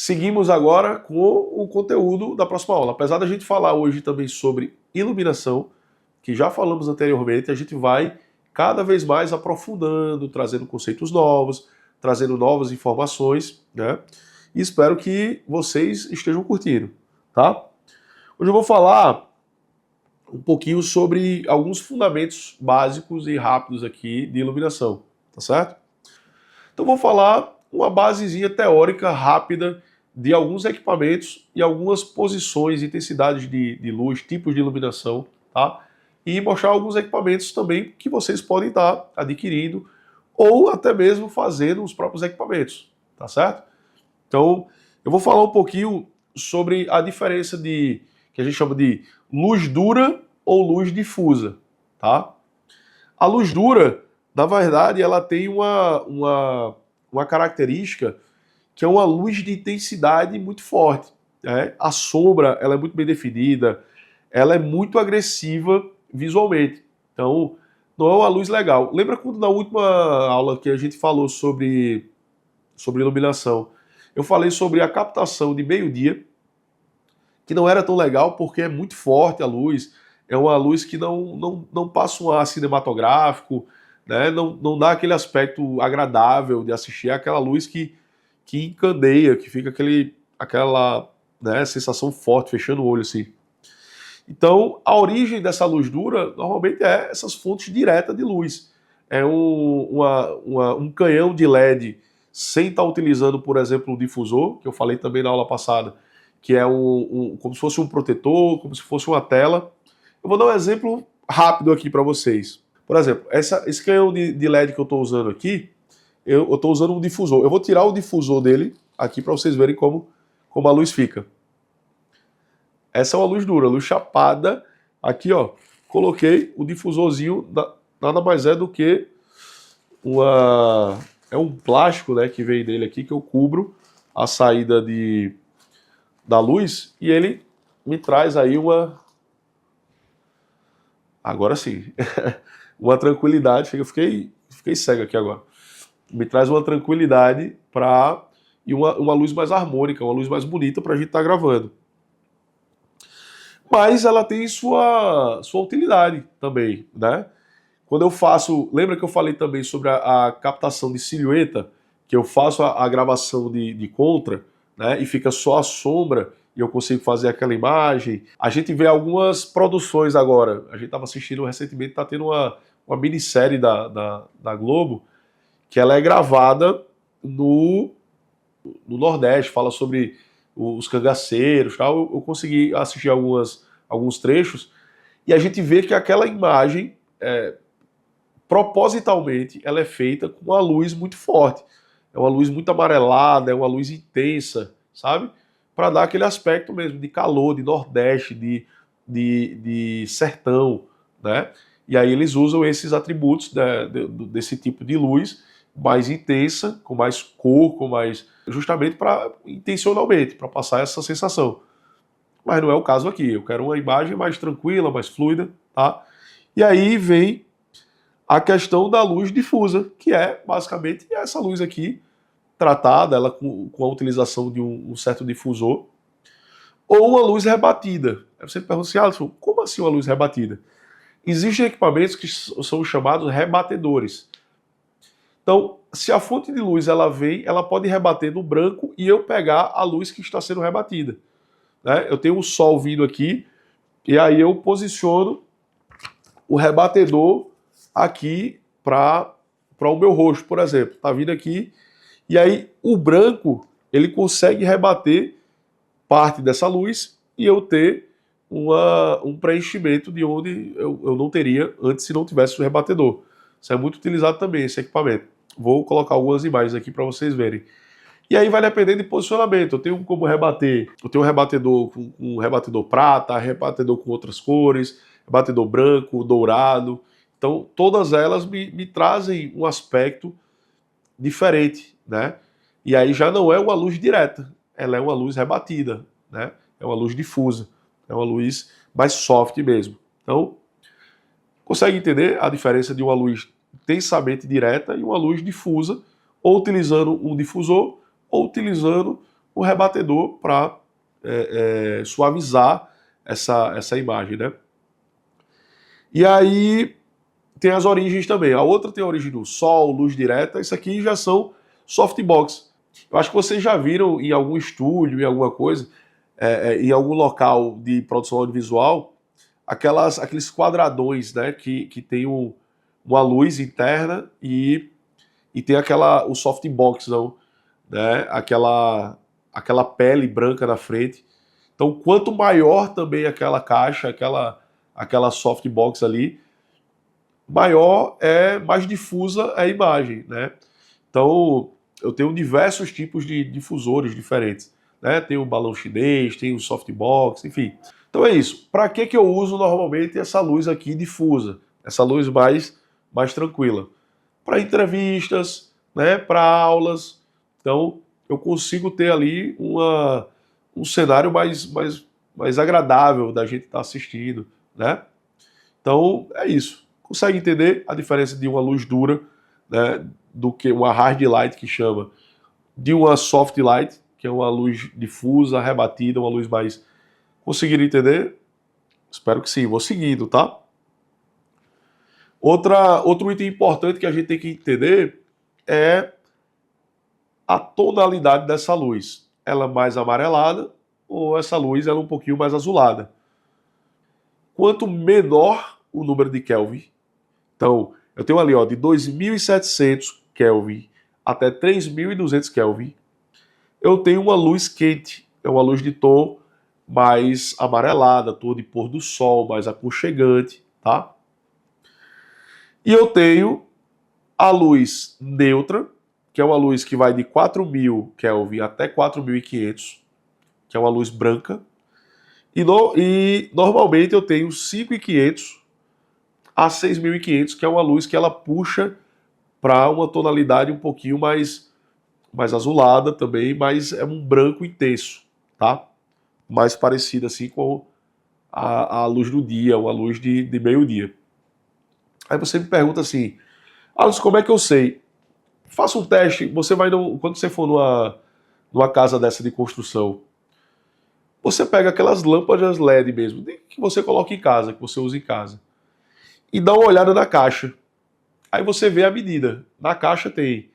Seguimos agora com o conteúdo da próxima aula. Apesar da gente falar hoje também sobre iluminação, que já falamos anteriormente, a gente vai cada vez mais aprofundando, trazendo conceitos novos, trazendo novas informações, né? E espero que vocês estejam curtindo, tá? Hoje eu vou falar um pouquinho sobre alguns fundamentos básicos e rápidos aqui de iluminação, tá certo? Então vou falar uma basezinha teórica rápida de alguns equipamentos e algumas posições, intensidades de luz, tipos de iluminação, tá? E mostrar alguns equipamentos também que vocês podem estar adquirindo ou até mesmo fazendo os próprios equipamentos, tá certo? Então, eu vou falar um pouquinho sobre a diferença que a gente chama de luz dura ou luz difusa, tá? A luz dura, na verdade, ela tem uma característica que é uma luz de intensidade muito forte, né? A sombra, ela é muito bem definida, ela é muito agressiva visualmente. Então, não é uma luz legal. Lembra quando na última aula que a gente falou sobre iluminação, eu falei sobre a captação de meio-dia, que não era tão legal porque é muito forte a luz, é uma luz que não passa um ar cinematográfico, né? Não dá aquele aspecto agradável de assistir, é aquela luz que encandeia, que fica aquela, né, sensação forte, fechando o olho assim. Então, a origem dessa luz dura normalmente é essas fontes diretas de luz. É um canhão de LED sem estar utilizando, por exemplo, o difusor, que eu falei também na aula passada, que é como se fosse um protetor, como se fosse uma tela. Eu vou dar um exemplo rápido aqui para vocês. Por exemplo, esse canhão de LED que eu estou usando aqui, eu estou usando um difusor. Eu vou tirar o difusor dele aqui para vocês verem como a luz fica. Essa é uma luz dura, luz chapada. Aqui, ó, coloquei o difusorzinho, nada mais é do que é um plástico, né, que vem dele aqui, que eu cubro a saída da luz e ele me traz aí agora sim, uma tranquilidade. Eu fiquei cego aqui agora. Me traz uma tranquilidade e uma luz mais harmônica, uma luz mais bonita para a gente estar gravando. Mas ela tem sua utilidade também, né? Quando eu faço, lembra que eu falei também sobre a captação de silhueta, que eu faço a gravação de contra, né? E fica só a sombra e eu consigo fazer aquela imagem. A gente vê algumas produções agora. A gente estava assistindo recentemente, está tendo uma minissérie da Globo, que ela é gravada no Nordeste, fala sobre os cangaceiros, tal. Eu consegui assistir alguns trechos e a gente vê que aquela imagem, propositalmente, ela é feita com uma luz muito forte. É uma luz muito amarelada, é uma luz intensa, sabe? Para dar aquele aspecto mesmo de calor, de Nordeste, de sertão, né? E aí eles usam esses atributos desse tipo de luz mais intensa, com mais cor, justamente intencionalmente, para passar essa sensação. Mas não é o caso aqui. Eu quero uma imagem mais tranquila, mais fluida, tá? E aí vem a questão da luz difusa, que é basicamente essa luz aqui, tratada ela com a utilização de um certo difusor, ou uma luz rebatida. Aí você pergunta assim, Alisson, como assim uma luz rebatida? Existem equipamentos que são chamados rebatedores. Então, se a fonte de luz ela vem, ela pode rebater no branco e eu pegar a luz que está sendo rebatida, né? Eu tenho o sol vindo aqui e aí eu posiciono o rebatedor aqui para o meu rosto, por exemplo. Está vindo aqui e aí o branco ele consegue rebater parte dessa luz e eu ter um preenchimento de onde eu não teria antes se não tivesse o rebatedor. Isso é muito utilizado também, esse equipamento. Vou colocar algumas imagens aqui para vocês verem. E aí vai depender de posicionamento. Eu tenho como rebater, eu tenho um rebatedor com um rebatedor prata, rebatedor com outras cores, rebatedor branco, dourado. Então todas elas me trazem um aspecto diferente, né? E aí já não é uma luz direta, ela é uma luz rebatida, né? É uma luz difusa, é uma luz mais soft mesmo. Então, consegue entender a diferença de uma luz intensamente direta e uma luz difusa, ou utilizando um difusor, ou utilizando o rebatedor para suavizar essa imagem, né? E aí tem as origens também. A outra tem a origem do sol, luz direta. Isso aqui já são softbox. Eu acho que vocês já viram em algum estúdio, em alguma coisa, em algum local de produção audiovisual, aqueles quadradões, né, que tem uma luz interna e tem o softbox, não, né, aquela pele branca na frente. Então, quanto maior também aquela caixa, aquela softbox ali, maior mais difusa a imagem, né? Então, eu tenho diversos tipos de difusores diferentes, né? Tem o balão chinês, tem o softbox, enfim. Então é isso. Para que eu uso normalmente essa luz aqui difusa? Essa luz mais tranquila? Para entrevistas, né? Para aulas. Então, eu consigo ter ali um cenário mais agradável da gente estar assistindo, né? Então, é isso. Consegue entender a diferença de uma luz dura, né, do que uma hard light, que chama, de uma soft light, que é uma luz difusa, rebatida, uma luz mais... Conseguiram entender? Espero que sim. Vou seguindo, tá? Outro item importante que a gente tem que entender é a tonalidade dessa luz. Ela é mais amarelada ou essa luz ela é um pouquinho mais azulada. Quanto menor o número de Kelvin, então eu tenho ali de 2700 Kelvin até 3200 Kelvin, eu tenho uma luz quente, é uma luz de tom mais amarelada, tom de pôr do sol, mais aconchegante, tá? E eu tenho a luz neutra, que é uma luz que vai de 4000 Kelvin até 4500, que é uma luz branca. E normalmente eu tenho 5500 a 6500, que é uma luz que ela puxa para uma tonalidade um pouquinho mais azulada também, mas é um branco intenso, tá? Mais parecida assim com a luz do dia, uma luz de meio-dia. Aí você me pergunta assim, Alisson, como é que eu sei? Faça um teste, você vai quando você for numa casa dessa de construção, você pega aquelas lâmpadas LED mesmo, que você coloca em casa, que você usa em casa, e dá uma olhada na caixa. Aí você vê a medida. Na caixa tem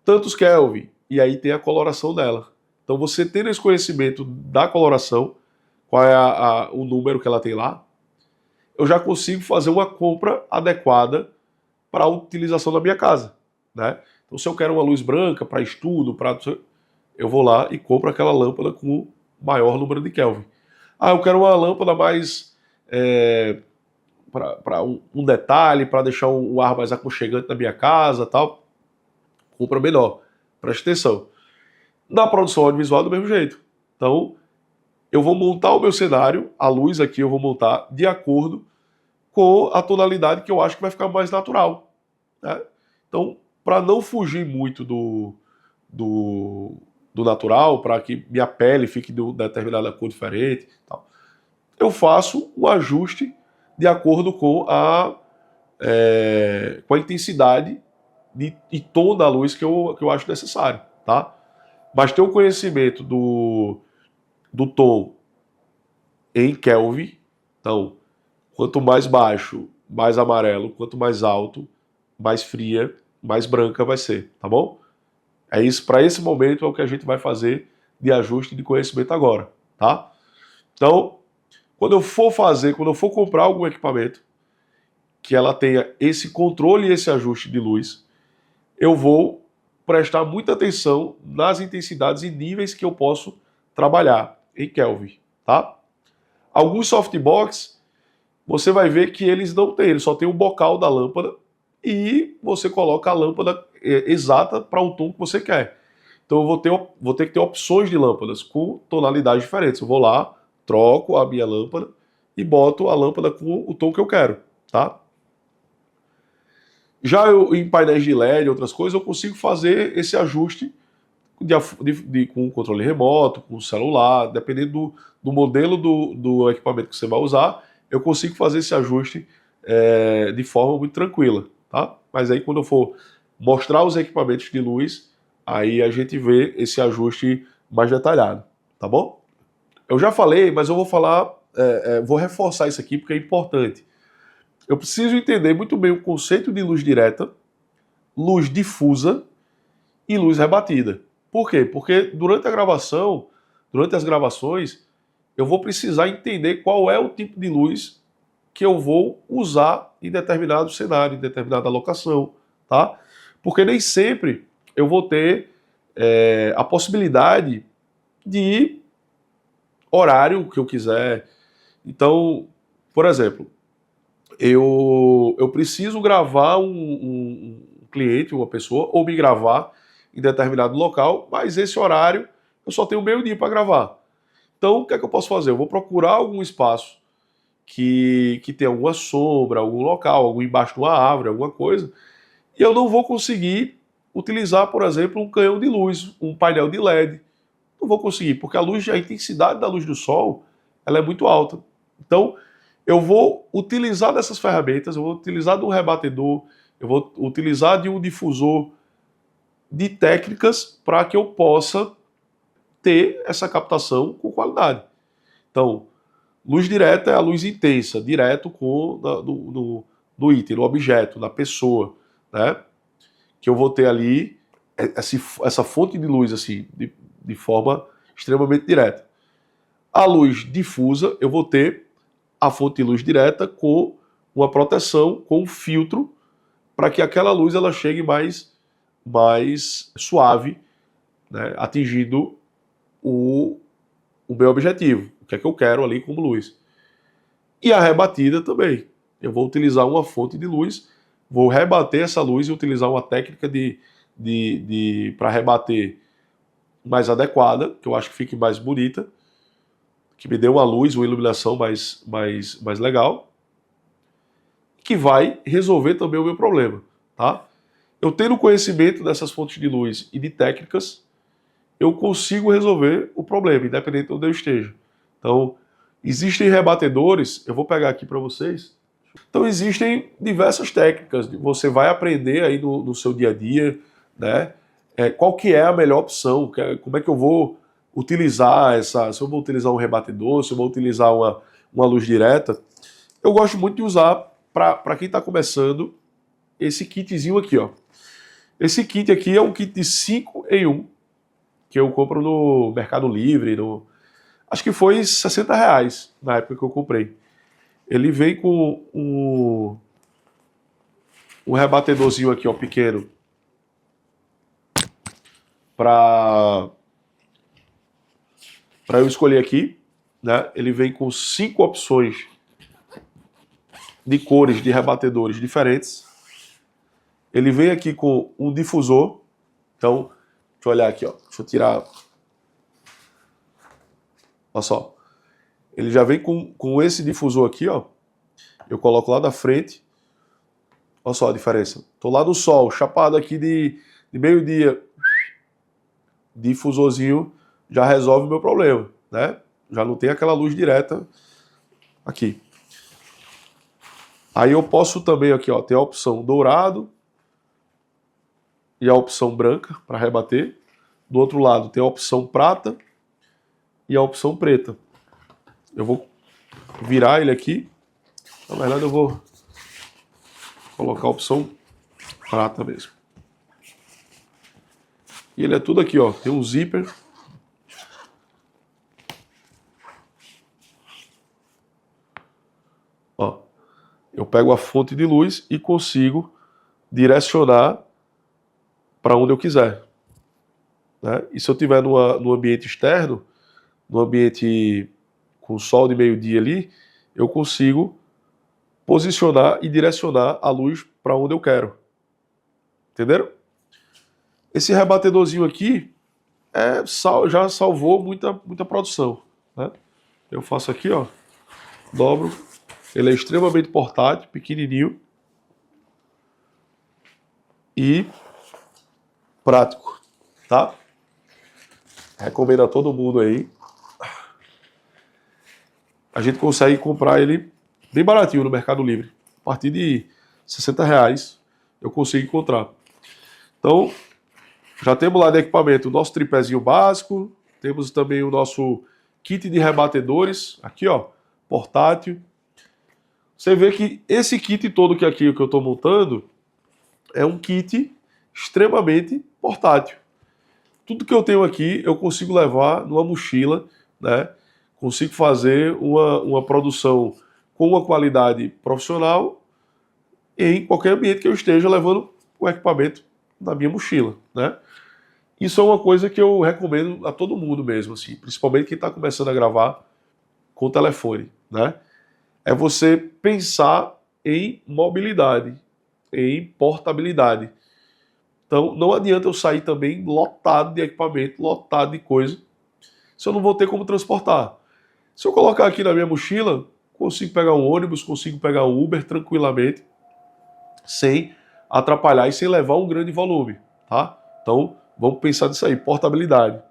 tantos Kelvin, e aí tem a coloração dela. Então você tendo esse conhecimento da coloração, qual é o número que ela tem lá, eu já consigo fazer uma compra adequada para a utilização da minha casa, né? Então se eu quero uma luz branca para estudo, eu vou lá e compro aquela lâmpada com o maior número de Kelvin. Ah, eu quero uma lâmpada mais para um detalhe, para deixar um ar mais aconchegante na minha casa, tal. Compra menor. Preste atenção. Na produção audiovisual do mesmo jeito. Então, eu vou montar o meu cenário, a luz aqui eu vou montar de acordo com a tonalidade que eu acho que vai ficar mais natural, né? Então, para não fugir muito do natural, para que minha pele fique de uma determinada cor diferente, tal, eu faço um ajuste de acordo com a intensidade e tom da luz que eu acho necessário, tá? Mas ter o conhecimento do tom em Kelvin, então, quanto mais baixo, mais amarelo, quanto mais alto, mais fria, mais branca vai ser, tá bom? É isso, para esse momento é o que a gente vai fazer de ajuste de conhecimento agora, tá? Então, quando eu for comprar algum equipamento que ela tenha esse controle e esse ajuste de luz, eu vou prestar muita atenção nas intensidades e níveis que eu posso trabalhar em Kelvin, tá? Alguns softbox, você vai ver que eles não têm, eles só tem o bocal da lâmpada e você coloca a lâmpada exata para o tom que você quer. Então eu vou ter que ter opções de lâmpadas com tonalidades diferentes. Eu vou lá, troco a minha lâmpada e boto a lâmpada com o tom que eu quero, tá? Já em painéis de LED e outras coisas, eu consigo fazer esse ajuste com o controle remoto, com o celular, dependendo do modelo do equipamento que você vai usar, eu consigo fazer esse ajuste de forma muito tranquila, tá? Mas aí quando eu for mostrar os equipamentos de luz, aí a gente vê esse ajuste mais detalhado, tá bom? Eu já falei, mas eu vou falar, vou reforçar isso aqui porque é importante. Eu preciso entender muito bem o conceito de luz direta, luz difusa e luz rebatida. Por quê? Porque durante as gravações, eu vou precisar entender qual é o tipo de luz que eu vou usar em determinado cenário, em determinada locação, tá? Porque nem sempre eu vou ter a possibilidade de horário que eu quiser. Então, por exemplo, eu preciso gravar um cliente, uma pessoa, ou me gravar em determinado local, mas esse horário eu só tenho meio-dia para gravar. Então, o que é que eu posso fazer? Eu vou procurar algum espaço que tem alguma sombra, algum local, algum embaixo de uma árvore, alguma coisa, e eu não vou conseguir utilizar, por exemplo, um canhão de luz, um painel de LED. Não vou conseguir, porque a intensidade da luz do sol, ela é muito alta. Então, eu vou utilizar dessas ferramentas, eu vou utilizar de um rebatedor, eu vou utilizar de um difusor, de técnicas para que eu possa ter essa captação com qualidade. Então, luz direta é a luz intensa, direto do item, do objeto, da pessoa, né? Que eu vou ter ali essa fonte de luz assim, de forma extremamente direta. A luz difusa, eu vou ter a fonte de luz direta com uma proteção, com um filtro, para que aquela luz ela chegue mais suave, né, atingindo o meu objetivo, o que é que eu quero ali como luz. E a rebatida também. Eu vou utilizar uma fonte de luz, vou rebater essa luz e utilizar uma técnica para rebater mais adequada, que eu acho que fique mais bonita, que me dê uma luz, uma iluminação mais legal, que vai resolver também o meu problema, tá? Eu tendo conhecimento dessas fontes de luz e de técnicas, eu consigo resolver o problema, independente de onde eu esteja. Então, existem rebatedores, eu vou pegar aqui para vocês. Então, existem diversas técnicas, você vai aprender aí no seu dia a dia, né? Qual que é a melhor opção, como é que eu vou utilizar se eu vou utilizar um rebatedor, se eu vou utilizar uma luz direta. Eu gosto muito de usar, para quem está começando, esse kitzinho aqui, ó. Esse kit aqui é um kit de 5 em 1, que eu compro no Mercado Livre, acho que foi R$60 na época que eu comprei. Ele vem com um rebatedorzinho aqui, ó, pequeno, para eu escolher aqui, né? Ele vem com 5 opções de cores de rebatedores diferentes. Ele vem aqui com um difusor. Então, deixa eu olhar aqui, ó. Deixa eu tirar. Olha só. Ele já vem com esse difusor aqui, ó. Eu coloco lá da frente. Olha só a diferença. Tô lá no sol, chapado aqui de meio-dia. Difusorzinho já resolve o meu problema, né? Já não tem aquela luz direta aqui. Aí eu posso também aqui, ó, ter a opção dourado e a opção branca para rebater. Do outro lado tem a opção prata e a opção preta. Eu vou virar ele aqui. Na verdade eu vou colocar a opção prata mesmo. E ele é tudo aqui, ó. Tem um zíper. Ó. Eu pego a fonte de luz e consigo direcionar para onde eu quiser, né? E se eu estiver no ambiente externo, no ambiente com sol de meio-dia ali, eu consigo posicionar e direcionar a luz para onde eu quero. Entenderam? Esse rebatedorzinho aqui já salvou muita produção, né? Eu faço aqui, ó, dobro. Ele é extremamente portátil, pequenininho e prático, tá? Recomendo a todo mundo aí. A gente consegue comprar ele bem baratinho no Mercado Livre. A partir de R$60 eu consigo encontrar. Então, já temos lá de equipamento o nosso tripézinho básico, Temos também o nosso kit de rebatedores, aqui ó, portátil. Você vê que esse kit todo que aqui que eu estou montando é um kit extremamente portátil. Tudo que eu tenho aqui eu consigo levar numa mochila, né? Consigo fazer uma produção com uma qualidade profissional em qualquer ambiente que eu esteja levando o equipamento na minha mochila, né? Isso é uma coisa que eu recomendo a todo mundo mesmo, assim, principalmente quem está começando a gravar com o telefone, né? É você pensar em mobilidade, em portabilidade. Então, não adianta eu sair também lotado de equipamento, lotado de coisa, se eu não vou ter como transportar. Se eu colocar aqui na minha mochila, consigo pegar um ônibus, consigo pegar um Uber tranquilamente, sem atrapalhar e sem levar um grande volume, tá? Então, vamos pensar nisso aí, portabilidade.